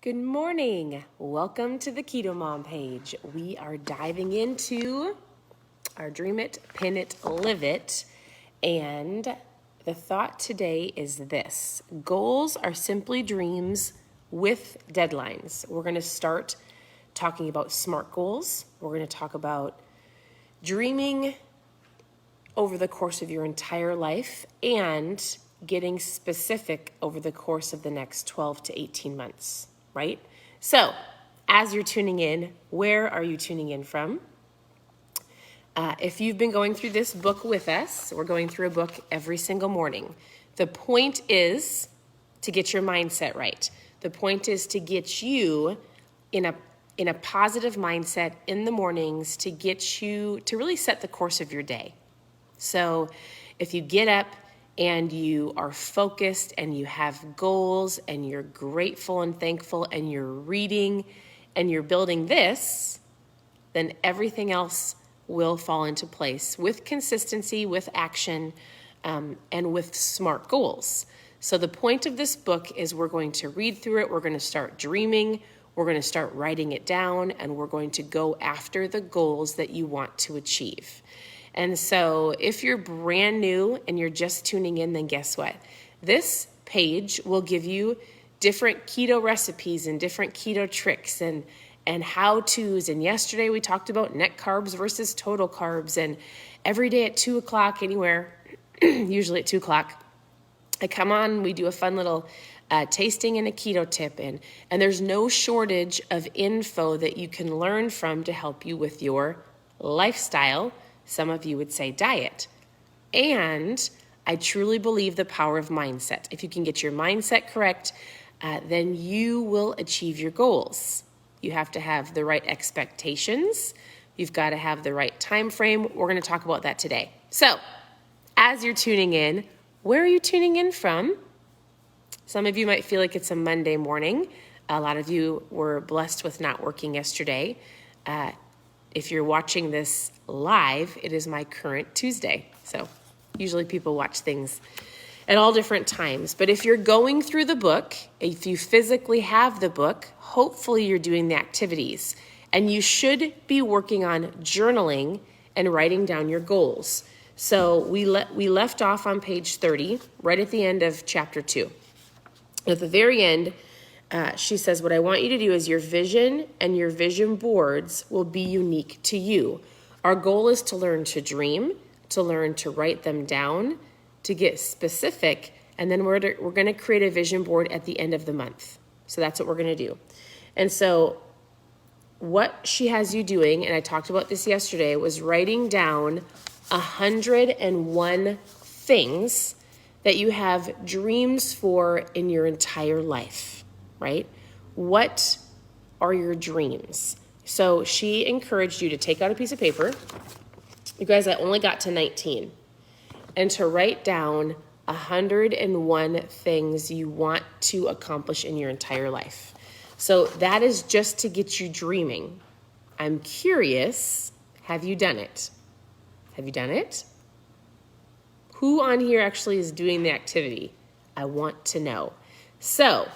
Good morning. Welcome to the Keto Mom page. We are diving into our Dream It, Pin It, Live It. And the thought today is this: goals are simply dreams with deadlines. We're going to start talking about SMART goals. We're going to talk about dreaming over the course of your entire life and getting specific over the course of the next 12 to 18 months. Right? So, as you're tuning in, where are you tuning in from? If you've been going through this book with us, we're going through a book every single morning. The point is to get your mindset right. The point is to get you in a positive mindset in the mornings, to get you to really set the course of your day. So, if you get up and you are focused and you have goals and you're grateful and thankful and you're reading and you're building this, then everything else will fall into place with consistency, with action, and with SMART goals. So the point of this book is we're going to read through it, we're going to start dreaming, we're going to start writing it down, and we're going to go after the goals that you want to achieve. And so if you're brand new and you're just tuning in, then guess what? This page will give you different keto recipes and different keto tricks and how-tos. And yesterday we talked about net carbs versus total carbs. And every day at 2 o'clock, anywhere, usually at 2 o'clock, I come on, we do a fun little tasting and a keto tip. And there's no shortage of info that you can learn from to help you with your lifestyle. Some of you would say diet. And I truly believe the power of mindset. If you can get your mindset correct, then you will achieve your goals. You have to have the right expectations. You've got to have the right time frame. We're going to talk about that today. So, as you're tuning in, where are you tuning in from? Some of you might feel like it's a Monday morning. A lot of you were blessed with not working yesterday. If you're watching this live, it is my current Tuesday. So usually people watch things at all different times. But if you're going through the book, if you physically have the book, hopefully you're doing the activities. And you should be working on journaling and writing down your goals. So we left off on page 30, right at the end of chapter 2. At the very end, she says, what I want you to do is your vision and your vision boards will be unique to you. Our goal is to learn to dream, to learn to write them down, to get specific, and then we're going to create a vision board at the end of the month. So that's what we're going to do. And so what she has you doing, and I talked about this yesterday, was writing down 101 things that you have dreams for in your entire life. Right? What are your dreams? So she encouraged you to take out a piece of paper. You guys, I only got to 19. And to write down 101 things you want to accomplish in your entire life. So that is just to get you dreaming. I'm curious, have you done it? Have you done it? Who on here actually is doing the activity? I want to know. So,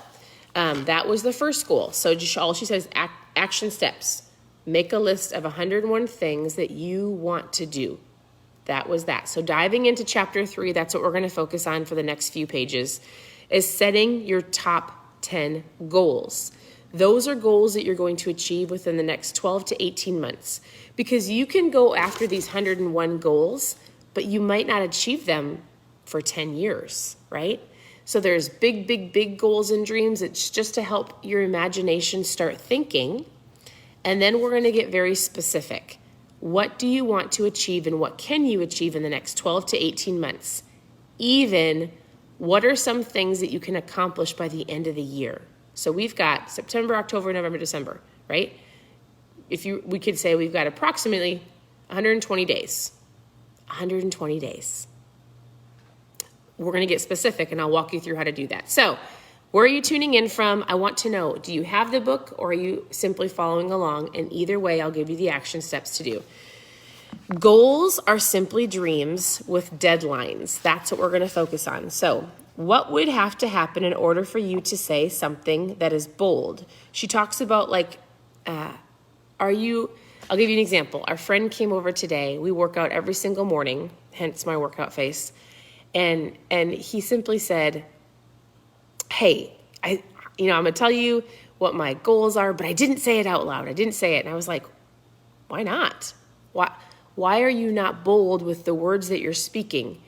that was the first goal. So just all she says, action steps. Make a list of 101 things that you want to do. That was that. So diving into chapter 3, that's what we're going to focus on for the next few pages, is setting your top 10 goals. Those are goals that you're going to achieve within the next 12 to 18 months. Because you can go after these 101 goals, but you might not achieve them for 10 years, right? So there's big goals and dreams. It's just to help your imagination start thinking. And then we're going to get very specific. What do you want to achieve and what can you achieve in the next 12 to 18 months? Even what are some things that you can accomplish by the end of the year? So we've got September, October, November, December, right? We could say we've got approximately 120 days. 120 days. We're going to get specific, and I'll walk you through how to do that. So, where are you tuning in from? I want to know, do you have the book or are you simply following along? And either way, I'll give you the action steps to do. Goals are simply dreams with deadlines. That's what we're going to focus on. So, what would have to happen in order for you to say something that is bold? She talks about I'll give you an example. Our friend came over today. We work out every single morning, hence my workout face. And he simply said, hey, I'm going to tell you what my goals are, but I didn't say it out loud. I didn't say it. And I was like, why not? Why are you not bold with the words that you're speaking?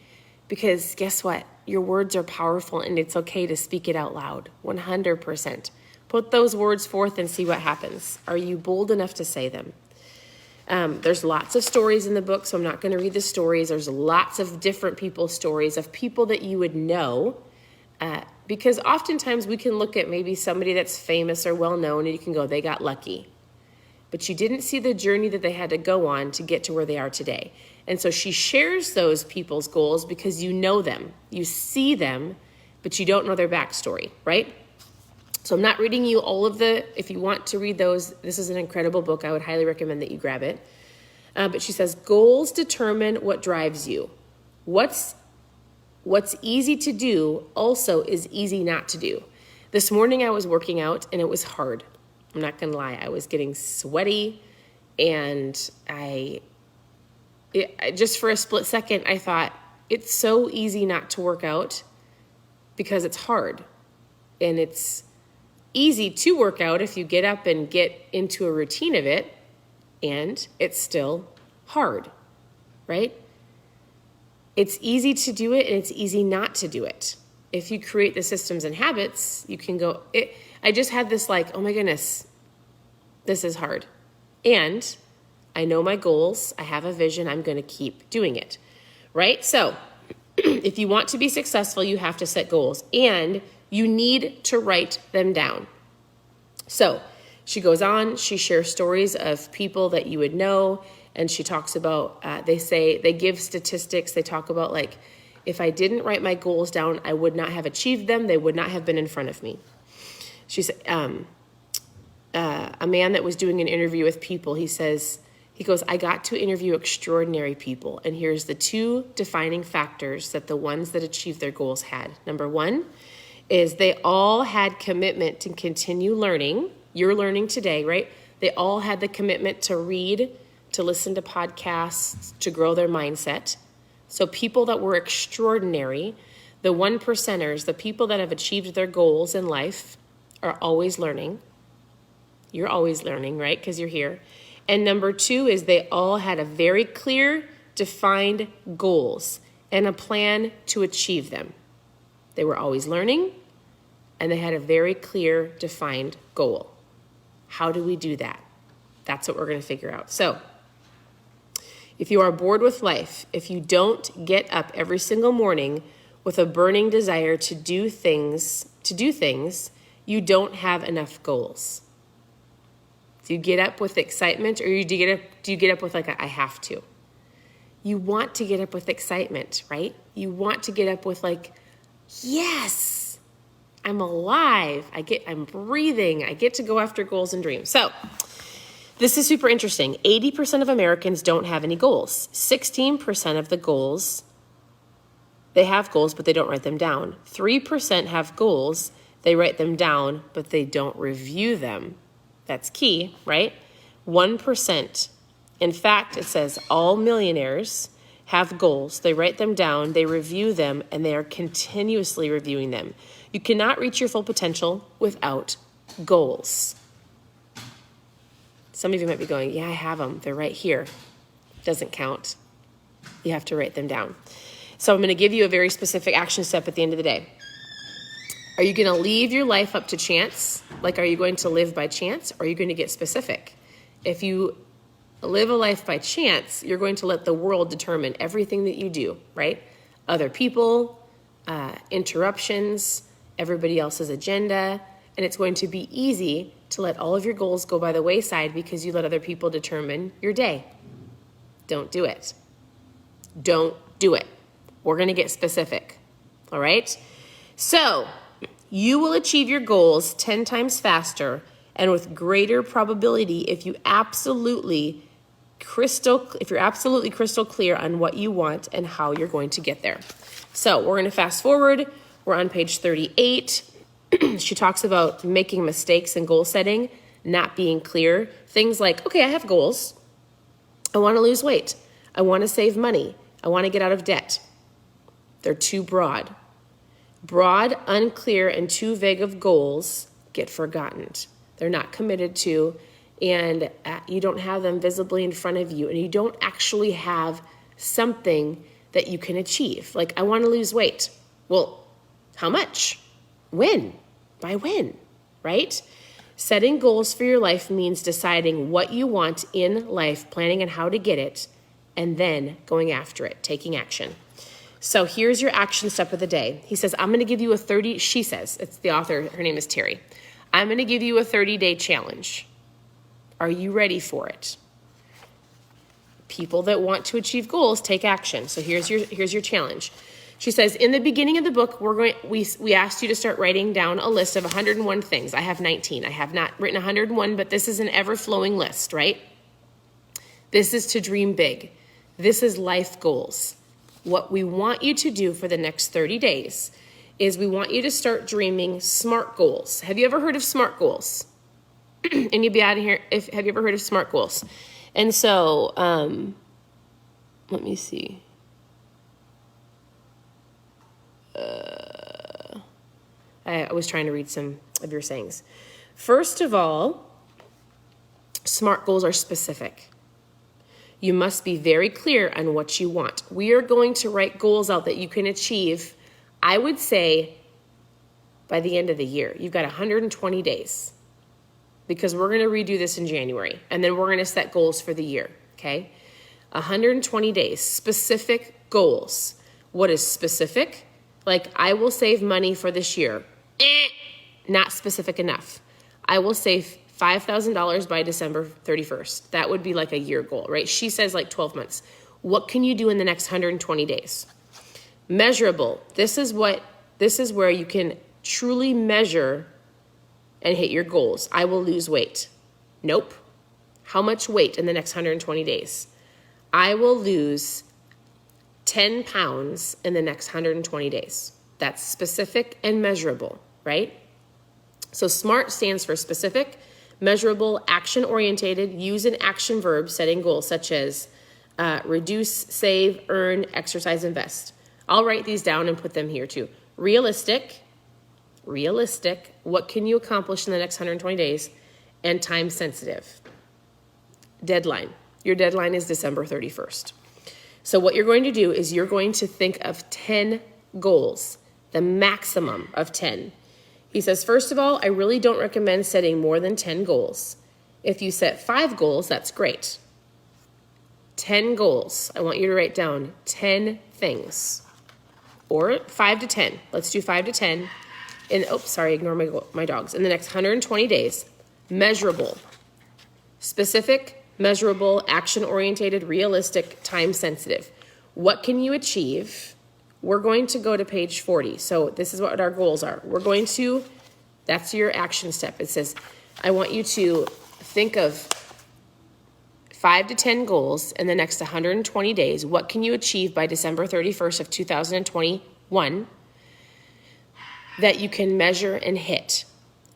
Because guess what? Your words are powerful, and it's okay to speak it out loud, 100%. Put those words forth and see what happens. Are you bold enough to say them? There's lots of stories in the book, so I'm not going to read the stories. There's lots of different people's stories of people that you would know, because oftentimes we can look at maybe somebody that's famous or well-known, and you can go, they got lucky. But you didn't see the journey that they had to go on to get to where they are today. And so she shares those people's goals because you know them. You see them, but you don't know their backstory, right? So I'm not reading you all of if you want to read those, this is an incredible book. I would highly recommend that you grab it. But she says, goals determine what drives you. What's easy to do also is easy not to do. This morning I was working out and it was hard. I'm not going to lie. I was getting sweaty, and just for a split second, I thought, it's so easy not to work out because it's hard. And it's easy to work out if you get up and get into a routine of it, and it's still hard, right? It's easy to do it, and it's easy not to do it. If you create the systems and habits, you can go, I just had this oh my goodness, this is hard. And I know my goals. I have a vision. I'm going to keep doing it, right? So if you want to be successful, you have to set goals, and you need to write them down. So she goes on, she shares stories of people that you would know, and she talks about, they give statistics. They talk about if I didn't write my goals down, I would not have achieved them. They would not have been in front of me. She said, a man that was doing an interview with people, he goes, I got to interview extraordinary people. And here's the two defining factors that the ones that achieved their goals had. Number one is they all had commitment to continue learning. You're learning today, right? They all had the commitment to read, to listen to podcasts, to grow their mindset. So people that were extraordinary, the 1%ers, the people that have achieved their goals in life are always learning. You're always learning, right? Because you're here. And number two is they all had a very clear, defined goals and a plan to achieve them. They were always learning, and they had a very clear, defined goal. How do we do that? That's what we're going to figure out. So if you are bored with life, if you don't get up every single morning with a burning desire to do things, you don't have enough goals. Do you get up with excitement, or do you get up with I have to? You want to get up with excitement, right? You want to get up with yes, I'm alive. I'm breathing. I get to go after goals and dreams. So this is super interesting. 80% of Americans don't have any goals. 16% of the goals, they have goals, but they don't write them down. 3% have goals. They write them down, but they don't review them. That's key, right? 1%. In fact, it says all millionaires have goals. They write them down, they review them, and they are continuously reviewing them. You cannot reach your full potential without goals. Some of you might be going, yeah, I have them. They're right here. Doesn't count. You have to write them down. So I'm going to give you a very specific action step at the end of the day. Are you going to leave your life up to chance? Are you going to live by chance, or are you going to get specific? If you live a life by chance, you're going to let the world determine everything that you do, right? Other people, interruptions, everybody else's agenda, and it's going to be easy to let all of your goals go by the wayside because you let other people determine your day. Don't do it. Don't do it. We're going to get specific, all right? So you will achieve your goals 10 times faster and with greater probability if you're absolutely crystal clear on what you want and how you're going to get there. So we're going to fast forward. We're on page 38. She talks about making mistakes in goal setting, not being clear. Things like, okay, I have goals. I want to lose weight. I want to save money. I want to get out of debt. They're too broad. Broad, unclear, and too vague of goals get forgotten. They're not committed to, and you don't have them visibly in front of you, and you don't actually have something that you can achieve. Like, I want to lose weight. Well, how much? When? By when? Right? Setting goals for your life means deciding what you want in life, planning on how to get it, and then going after it, taking action. So here's your action step of the day. He says, I'm going to give you she says, it's the author, her name is Terri. I'm going to give you a 30-day challenge. Are you ready for it? People that want to achieve goals take action. So here's your challenge. She says, in the beginning of the book, we asked you to start writing down a list of 101 things. I have 19. I have not written 101, but this is an ever-flowing list, right? This is to dream big. This is life goals. What we want you to do for the next 30 days is we want you to start dreaming SMART goals. Have you ever heard of SMART goals? And you'd be out of here have you ever heard of SMART goals? And so, let me see. I was trying to read some of your sayings. First of all, SMART goals are specific. You must be very clear on what you want. We are going to write goals out that you can achieve, I would say, by the end of the year. You've got 120 days because we're going to redo this in January, and then we're going to set goals for the year, okay? 120 days, specific goals. What is specific? Like, I will save money for this year. Not specific enough. I will save $5,000 by December 31st. That would be like a year goal, right? She says like 12 months. What can you do in the next 120 days? Measurable. This is where you can truly measure and hit your goals. I will lose weight. Nope. How much weight in the next 120 days? I will lose 10 pounds in the next 120 days. That's specific and measurable, right? So SMART stands for specific, measurable, action-orientated, use an action verb setting goals such as reduce, save, earn, exercise, invest. I'll write these down and put them here too. Realistic, what can you accomplish in the next 120 days? And time sensitive. Deadline. Your deadline is December 31st. So what you're going to do is you're going to think of 10 goals, the maximum of 10. He says, first of all, I really don't recommend setting more than 10 goals. If you set 5 goals, that's great. 10 goals. I want you to write down 10 things. Or 5 to 10. Let's do 5 to 10. And, ignore my dogs. In the next 120 days, measurable, specific, measurable, action-orientated, realistic, time-sensitive. What can you achieve? We're going to go to page 40. So this is what our goals are. That's your action step. It says, I want you to think of 5 to 10 goals in the next 120 days. What can you achieve by December 31st of 2021 that you can measure and hit?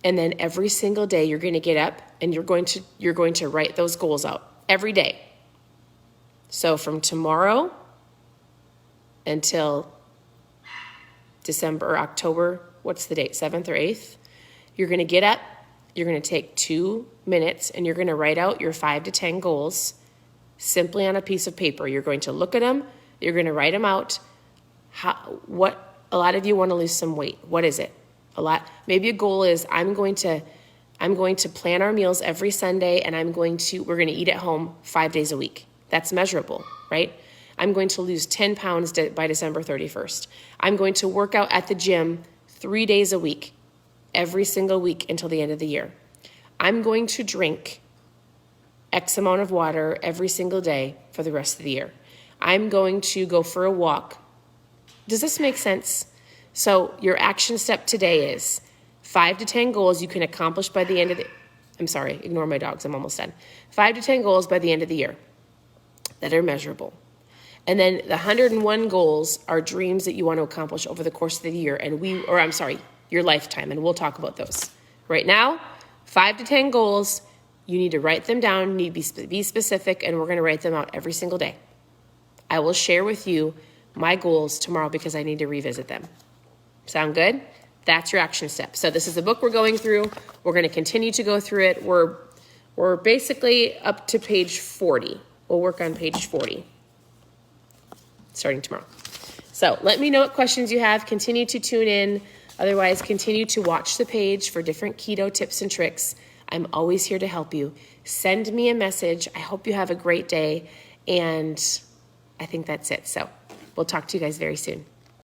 And then every single day you're going to get up and you're going to write those goals out every day. So from tomorrow until December or October, what's the date, 7th or 8th? You're going to get up, you're going to take 2 minutes, and you're going to write out your 5 to 10 goals simply on a piece of paper. You're going to look at them, you're going to write them out. A lot of you want to lose some weight. What is it? Maybe a goal is I'm going to plan our meals every Sunday, and we're going to eat at home 5 days a week. That's measurable, right? I'm going to lose 10 pounds by December 31st. I'm going to work out at the gym 3 days a week, every single week until the end of the year. I'm going to drink X amount of water every single day for the rest of the year. I'm going to go for a walk. Does this make sense? So your action step today is 5 to 10 goals you can accomplish by the end of ignore my dogs, I'm almost done. 5 to 10 goals by the end of the year that are measurable. And then the 101 goals are dreams that you want to accomplish over the course of the year. And your lifetime. And we'll talk about those. Right now, 5 to 10 goals. You need to write them down. You need to be specific. And we're going to write them out every single day. I will share with you my goals tomorrow because I need to revisit them. Sound good? That's your action step. So this is the book we're going through. We're going to continue to go through it. We're basically up to page 40. We'll work on page 40 starting tomorrow. So let me know what questions you have. Continue to tune in. Otherwise, continue to watch the page for different keto tips and tricks. I'm always here to help you. Send me a message. I hope you have a great day. And I think that's it. So we'll talk to you guys very soon.